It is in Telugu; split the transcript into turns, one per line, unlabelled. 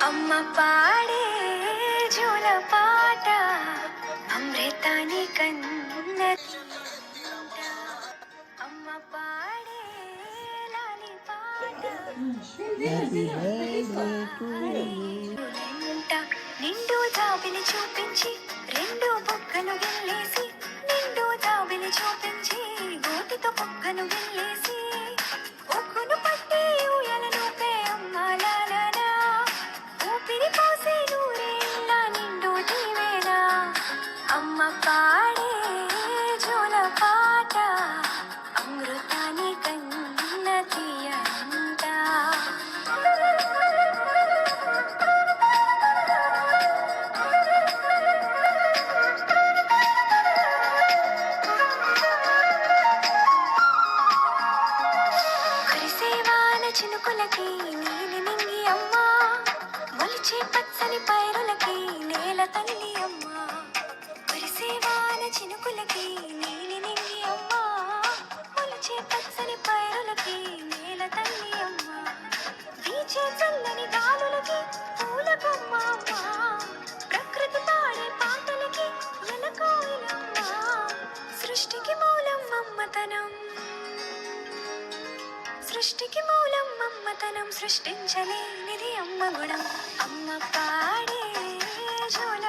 అమ్మ పాడే జోల పాట అమృతాని కన్న అమ్మ పాడే లాలి పాట నిండు జాబిలి చూపించి రెండు బొక్కను గిల్లేసి నిండు జాబిలి చూపించి గోటితో బొక్కను గిల్లేసి ఒక్కును పట్టి ఊయలను పే అమ్మాలనా ఊపిరి పోసే నూరేళ్ళ నిండు దీవేనా అమ్మ పాడే జోల పాట అమృతాని కన్న తీయంట చినుకులకి నీలి నింగి అమ్మ మొలిచే పచ్చని పైరులకి నేల తల్లి అమ్మ కురిసేవాన చినుకులకి నీలి నింగి అమ్మ మొలిచే పచ్చని పైరులకి నేల తల్లి అమ్మ వీచే చల్లని గాలులకి పూల బొమ్మ అమ్మ ప్రకృతి పాడే పాటలకి ఎలకోయిలమ్మ సృష్టికి మూలం మమ్మతనం సృష్టికి మూలం మమ్మతనం సృష్టించలేనిది అమ్మ గుణం అమ్మ పాడే జోల